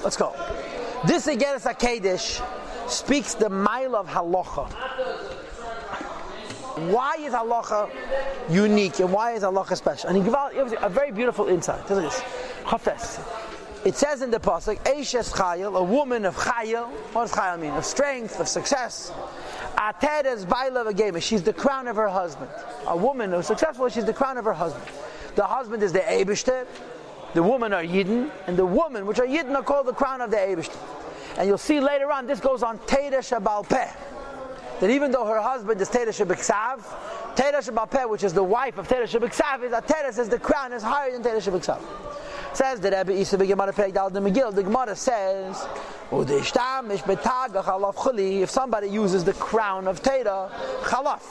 Let's go. This Igeres HaKedesh speaks the mile of halacha. Why is halacha unique and why is halacha special? And he gives a very beautiful insight. Look at this. Chafes. It says in the pasuk, Eishes Chayil, a woman of Chayil. What does Chayil mean? Of strength, of success. Ateres Baila V'Gema. She's the crown of her husband. A woman who's successful, she's the crown of her husband. The husband is the Eibishter. The women are Yidden, and the women, which are Yidden, are called the crown of the Eibishter. And you'll see later on, this goes on Teira Shabal Peh. That even though her husband is Teira Shabiksav, Teira Shabal Peh, which is the wife of Teira Shabiksav, is that Teira says the crown is higher than Teira Shabiksav. Says the Rebbe Isa B'Gemara Perek Dal the Megillah. The Gemara says, if somebody uses the crown of Teira, Chalaf,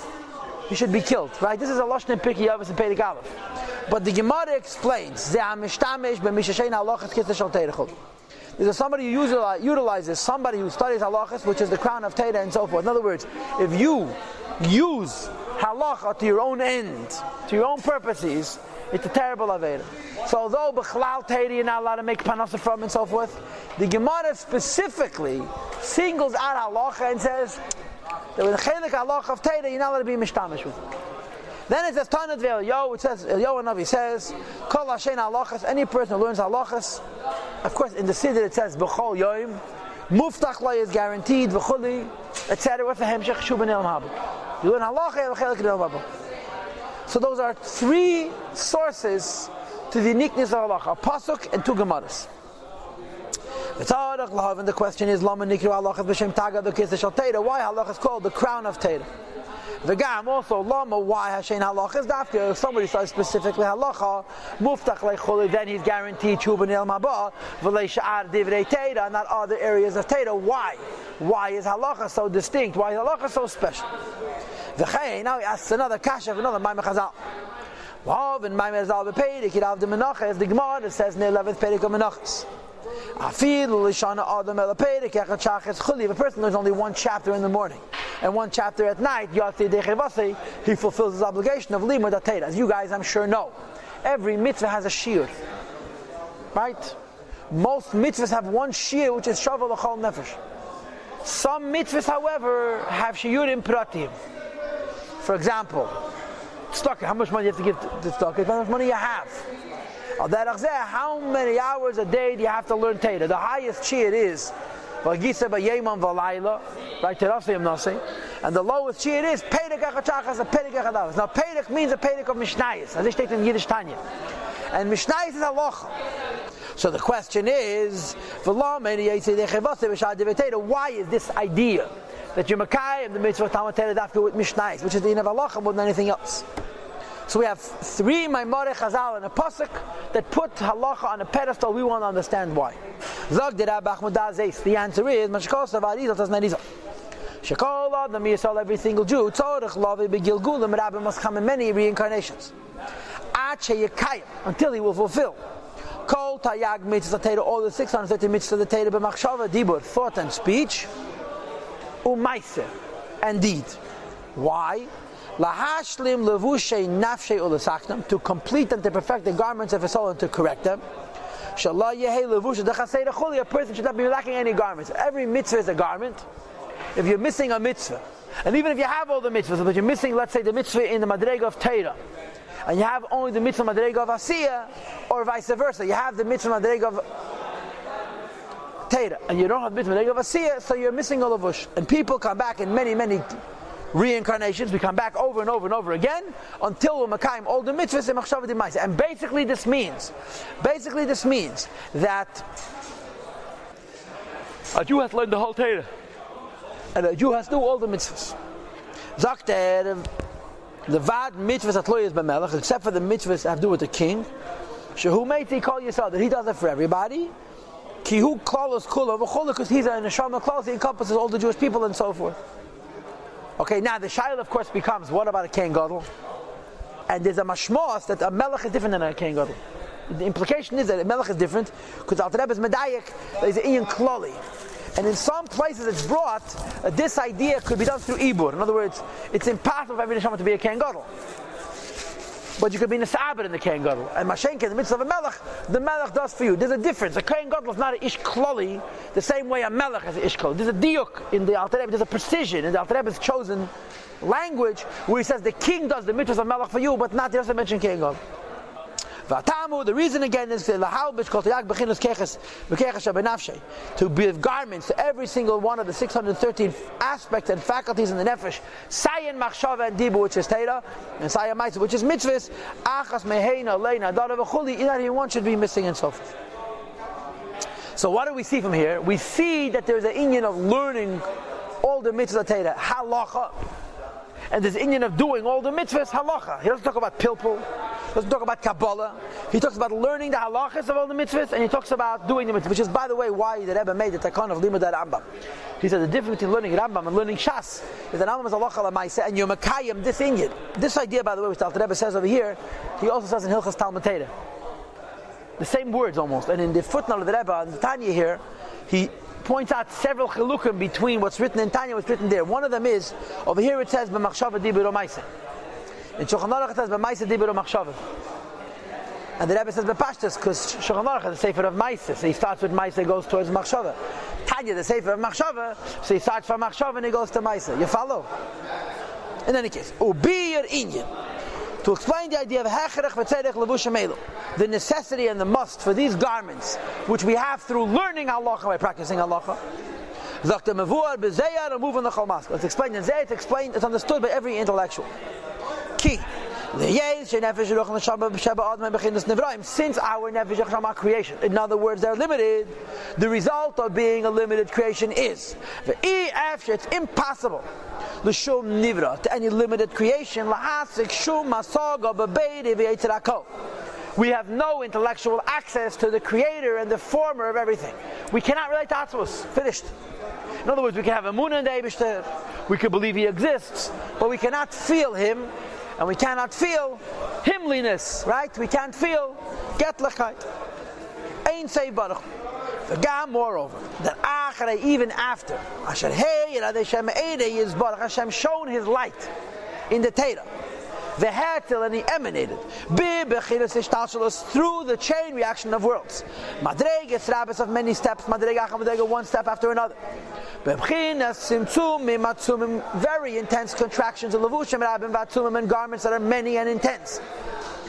he should be killed. Right? This is a Lashon Pirkei Avos and Perek Aleph. But the Gemara explains, there's somebody who utilizes somebody who studies halachas, which is the crown of Teira and so forth. In other words, if you use halacha to your own end, to your own purposes, it's a terrible avera. So although b'chlal Teira you're not allowed to make panasa from and so forth, the Gemara specifically singles out halacha and says that with the chelik halacha of Teira you're not allowed to be mishtamish with it. Then it says Tanya Yo, it says Yo Navi says Kol Hashem halachas. Any person who learns halachas, of course in the Siddur it says B'chol Yoim Muftach Lo is guaranteed V'chuli etc. With the Hemshech Shuban El Mahabuk. You learn halacha, you have a chelik in El Mahabuk. So those are three sources to the uniqueness of halacha: a pasuk and two gemaras. And the question is, Lama Nikru halachas b'shem Taga v'kiseh shel Teira. Why halacha is called the crown of Teira? The Gam also Lama. Why Hashem halacha is dafka? If somebody says specifically halacha, muftach leicholi, then he's guaranteed Shuban El Mabah v'lei sha'ar divrei Teira, not other areas of Teira. Why? Why is halacha so distinct? Why is halacha so special? Now he asks another kasha of another Maimon Chazal. And Maimon Chazal b'peirik yirav de menachas. The Gemara says near 11th peirik of menachas. Afil lishana adam el peirik echad shachas chuli. If a person learns only one chapter in the morning and one chapter at night, Yossi dechevasi, he fulfills his obligation of limud atayra. As you guys, I'm sure, know, every mitzvah has a shiur, right? Most mitzvahs have one shiur, which is shavu l'chol nefesh. Some mitzvahs, however, have shiurim pratim. For example, tzedakah. How much money you have to give to tzedakah? How much money you have? How many hours a day do you have to learn Teira? The highest shiur is right? And the lowest shiur is Peirik Echad Shachas, a Peirik Echad Avos. Now Peirik means a Peirik of Mishnayos, as it states in Yiddish Tanya. And Mishnayos is halacha. So the question is, why is this idea that you're Makayim the mitzvah Talmud Teira dafka with Mishnayos, which is the din of halacha more than anything else? So we have three Maimorei Chazal and a pasuk that put halacha on a pedestal. We want to understand why. The answer is every single Jew must come in many reincarnations until he will fulfill all the 630 mitzvahs of the Teira b'machshava dibur, thought and speech, u'maiseh, and deed. Why? Lahashlim levushay nafshay ulasaknam, to complete and to perfect the garments of his soul and to correct them. Shalah yehei levushay dechasei dechuli, a person should not be lacking any garments. Every mitzvah is a garment. If you're missing a mitzvah, and even if you have all the mitzvahs, but you're missing, let's say, the mitzvah in the madrega of Teira, and you have only the mitzvah madrega of Asiyah, or vice versa, you have the mitzvah madrega of Teira, and you don't have the mitzvah madrega of Asiyah, so you're missing a levush. And people come back in many, many reincarnations. We come back over and over and over again until we're makayim all the mitzvahs and machshava d'maaseh. And basically this means that a Jew has to learn the whole Teira, and a Jew has to do all the mitzvahs. Zakter levad mitzvahs atloyes b'melech, except for the mitzvahs that have to do with the king. Shehu meiti kol yisrael, that he does it for everybody. Kihu klalos kula v'chola, because he's a neshama klalos, he encompasses all the Jewish people and so forth. Okay, now the shaila of course becomes, what about a Kohen Gadol? And there's a mashmos that a melech is different than a Kohen Gadol. The implication is that a melech is different because Alter Rebbe is medayek, there's an inyan klali. And in some places it's brought, this idea could be done through ibur. In other words, it's impossible for every neshama to be a Kohen Gadol. but you could be Nesa'abed in the Kohen Gadol. And Mashenke, in the mitzvah of a Melech, the Melech does for you. There's a difference. A Kohen Gadol is not an Ish Kloli the same way a Melech is an Ish Kloli. There's a diuk in the Alter Rebbe, there's a precision in the Alter Rebbe's chosen language where he says the king does the mitzvahs of Melech for you, but not, he doesn't mention Kohen Gadol. The reason again is to give garments to every single one of the 613 aspects and faculties in the nefesh. Sayin machshava and dibu, which is teira, and sayin ma'isa, which is mitzvahs. Achas meheina leina dara v'chuli. Not even one should be missing, and so forth. So what do we see from here? We see that there's an inyan of learning all the mitzvahs of teira, halacha. And there's Indian of doing all the mitzvahs, halacha. He doesn't talk about pilpul, he doesn't talk about Kabbalah. He talks about learning the halachas of all the mitzvahs, and he talks about doing the mitzvahs, which is, by the way, why the Rebbe made the takon of limud Rambam. He said the difference between learning Rambam and learning Shas is that Rambam is halacha l'maaseh, and you're makayim this Indian. This idea, by the way, which the Rebbe says over here, he also says in Hilchas Talmud Torah. The same words almost. And in the footnote of the Rebbe, in the Tanya here, he points out several chilukim between what's written in Tanya and what's written there. One of them is, over here it says, b'machshava dibur u'maaseh. In Shulchan Aruch it says, b'maaseh dibur u'machshava. And the Rebbe says, b'pashtus, because Shulchan Aruch is the sefer of maaseh, so he starts with maaseh, goes towards machshava. Tanya, the sefer of machshava, so he starts from machshava and he goes to maaseh. You follow? In any case, ubiyar inyan. To explain the idea of hechrech v'tzedek levush hamelu, the necessity and the must for these garments, which we have through learning halacha by practicing halacha. Let's explain the zeh. It's understood by every intellectual. Key. Since our nefesh are creation, in other words, they're limited. The result of being a limited creation is it's impossible to any limited creation. We have no intellectual access to the creator and the former of everything. We cannot relate to Atzvus. Finished. In other words, we can have emunah in the Eibishter, we can believe he exists, but we cannot feel him, and we cannot feel himliness, right? We can't feel getlechkeit. Ein sei baruch. Moreover, that even after Hashem shown his light in the Torah, and he emanated through the chain reaction of worlds. Madregas rabbis of many steps, one step after another. Very intense contractions of levushim rabbim vatzumim, and garments that are many and intense.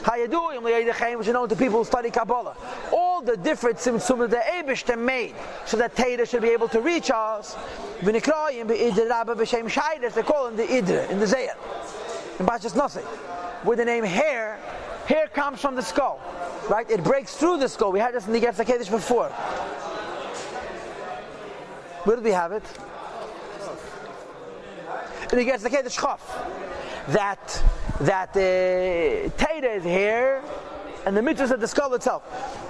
Which you know to people who study Kabbalah. All the different tzimtzum that the Eibishter made so that Torah should be able to reach us. They call him the Idre, in the Zayar. In Bachas Nosei. With the name hair comes from the skull. Right? It breaks through the skull. We had this in the Getz HaKedesh before. Where did we have it? In the Getz HaKedesh Chaf. That Torah is here, and the mitzvahs of the skull itself.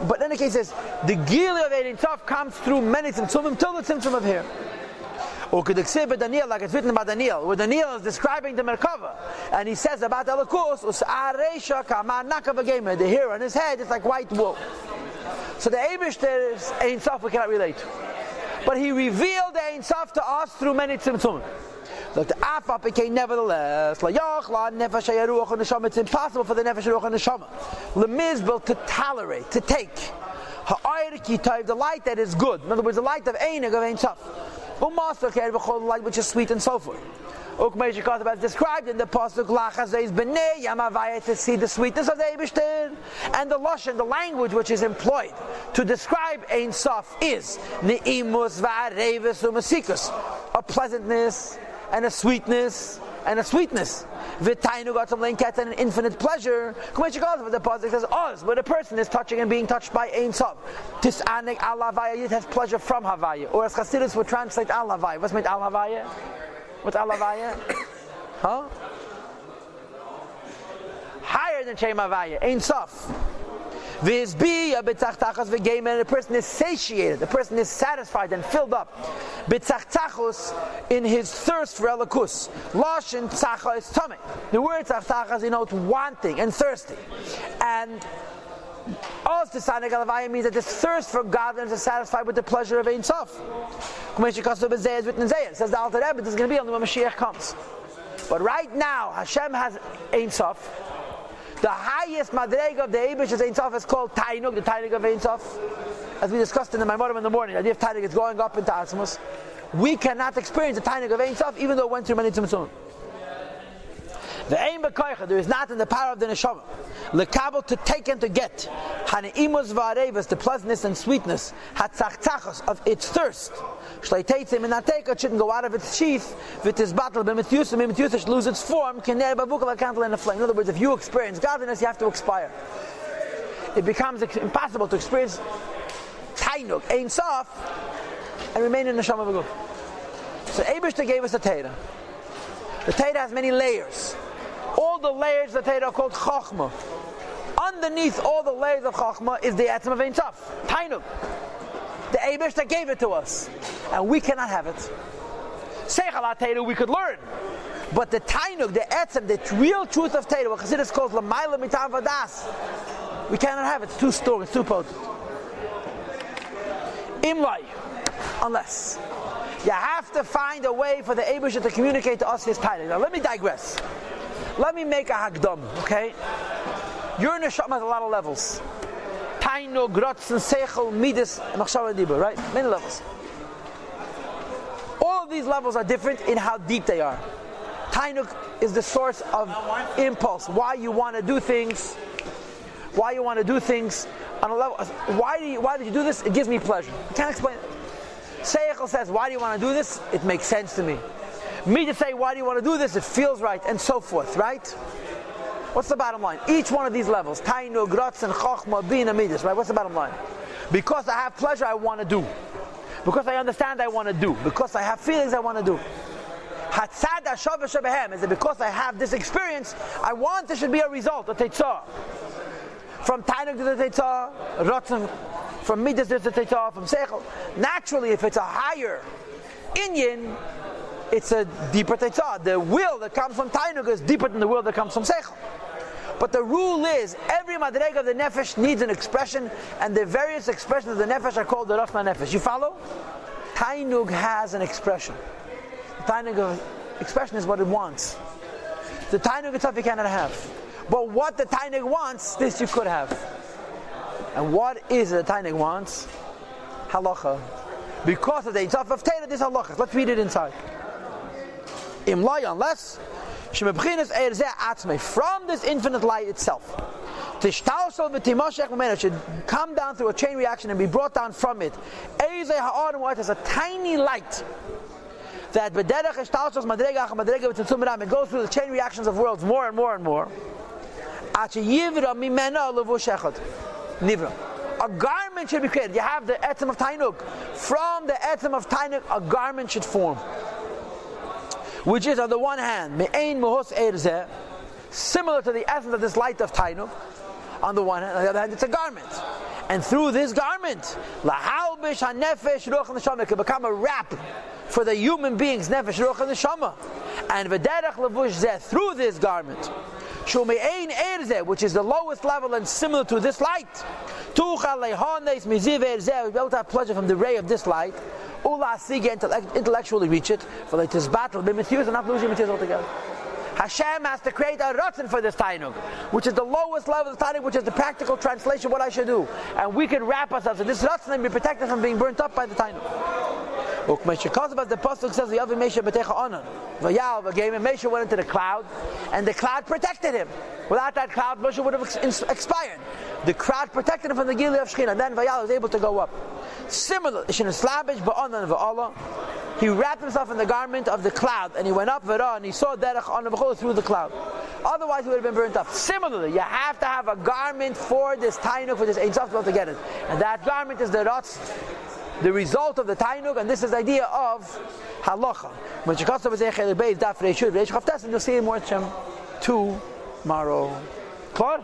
But in the case, says the gili of Ein Sof comes through many tzimtzumim till the tzimtzum of hair. Or could exhibit by Daniel, like it's written about Daniel, where Daniel is describing the Merkava, and he says about Elokus, the hair on his head is like white wool. So the Eibishter is Ein Sof we cannot relate to, but he revealed the Ein Sof to us through many tzimtzumim. Look, the Afa became nevertheless, it's impossible for the Nefesh Ruach and Neshama, Lemizbel, to tolerate, to take the light that is good. In other words, the light of Einig of Ein Sof. The light which is sweet and so forth. As described in the pasuk Lachazes B'nei Yamavaya, to see the sweetness of the Eibishter, and the lashon, the language which is employed to describe Ein Sof is Ne'imus va'arevis u'masikus, a pleasantness and a sweetness and a sweetness. V'tainu got some linket and an infinite pleasure. The pasuk says Oz, where the person is touching and being touched by Ein Sof. Tis'anek al havaya, it has pleasure from havaya. Or as Chasidus would translate al havaya. What's meant al havaya? What's al havaya? Huh? Higher than Shem havaya, Ein Sof. And the person is satiated, the person is satisfied and filled up in his thirst for Elokus. Lashon tzacha is tummy. The word tzacha denotes wanting and thirsty. And also means that this thirst for godliness is satisfied with the pleasure of Ein Sof. It says the Alter Rebbe, this is going to be only when Mashiach comes. But right now, Hashem has Ein Sof. The highest madrega of the Eibush Ein Sof is called Tainug, the Tainug of Ein Sof. As we discussed in the Maimorim in the morning, the idea of Tainug is going up into Atzmos. We cannot experience the Tainug of Ein Sof even though it went through many tzimtzum. The aim b'koicha, there is not in the power of the neshama, lekabel, to take and to get, haneimus v'arevas, the pleasantness and sweetness, hatzachtzachos, of its thirst, shleiteitzim and nateka, shouldn't go out of its sheath, v'tis battle, b'mityusa should lose its form, kener b'avukah, like candle in a flame. In other words, if you experience godliness, you have to expire. It becomes impossible to experience tainuk, ein sof, and remain in the neshama v'guf. So Eibishter gave us a Torah. The Torah has many layers. All the layers of the Torah are called Chochmah. Underneath all the layers of Chochmah is the Etzem of Ein Sof, Tainug. The Eibishter gave it to us, and we cannot have it. Seichel HaTorah we could learn, but the Tainug, the Etzem, the real truth of Torah, what Chassidus calls L'mayla Mitav Vadas, we cannot have it. It's too strong, it's too potent. Imlai, unless. You have to find a way for the Eibusher to communicate to us his Tainug. Now let me digress. Let me make a hakdam, okay? Your neshama has a lot of levels. Tainug, Ratzon, Seichel, Midas, and Machshava Dibur, right? Many levels. All of these levels are different in how deep they are. Tainug is the source of impulse. Why you want to do things. Why you want to do things on a level. Why did you do this? It gives me pleasure. I can't explain it. Seichel says, why do you want to do this? It makes sense to me. Me to say, why do you want to do this? It feels right, and so forth, right? What's the bottom line? Each one of these levels, Tainug, Ratzon, Chochmah, Bina, Midas, right? What's the bottom line? Because I have pleasure, I want to do. Because I understand, I want to do. Because I have feelings, I want to do. Hatzad HaShav Shebehem is that because I have this experience, I want there should be a result, a Teitzah. From Tainug to the Teitzah, Ratzon, from Midas to the Teitzah, from Seichel. Naturally, if it's a higher Inyan, it's a deeper Teitzah. The will that comes from Tainug is deeper than the will that comes from Seichel. But the rule is, every madrega of the nefesh needs an expression, and the various expressions of the nefesh are called the Rachma Nefesh. You follow? Tainug has an expression. The Tainug expression is what it wants. The Tainug itself you cannot have. But what the Tainug wants, this you could have. And what is it the Tainug wants? Halacha. Because of the Ein Sof of Torah, this halacha. Let's read it inside. Imlai, unless from this infinite light itself, it should come down through a chain reaction and be brought down from it. There's a tiny light that it goes through the chain reactions of worlds more and more and more. A garment should be created. You have the etzem of Tainug. From the etzem of Tainug, a garment should form, which is on the one hand similar to the essence of this light of Tainug. On the one hand, on the other hand, it's a garment. And through this garment, it can become a wrap for the human beings, nefesh, ruach, and neshama. And through this garment, which is the lowest level and similar to this light, we'll be able to have pleasure from the ray of this light, intellectually reach it, for it is battle, and not losing materials altogether. Hashem has to create a Ratzon for this Tainug, which is the lowest level of Tainug, which is the practical translation of what I should do. And we can wrap ourselves in this Ratzon and be protected from being burnt up by the Tainug. The Pasuk says, Mesha went into the cloud, and the cloud protected him. Without that cloud, Moshe would have expired. The cloud protected him from the Gili of Shechina, and then Vayal was able to go up. Similar, he wrapped himself in the garment of the cloud, and he went up and he saw Derech on through the cloud. Otherwise, he would have been burnt up. Similarly, you have to have a garment for this Tainug, for this Ein Sof to get it, and that garment is the Ratz, the result of the Tainug, and this is the idea of halacha. When Shekatsa was Echel Beis Daf Reishud Reish Chavtes, and you'll see it more tomorrow. Clear?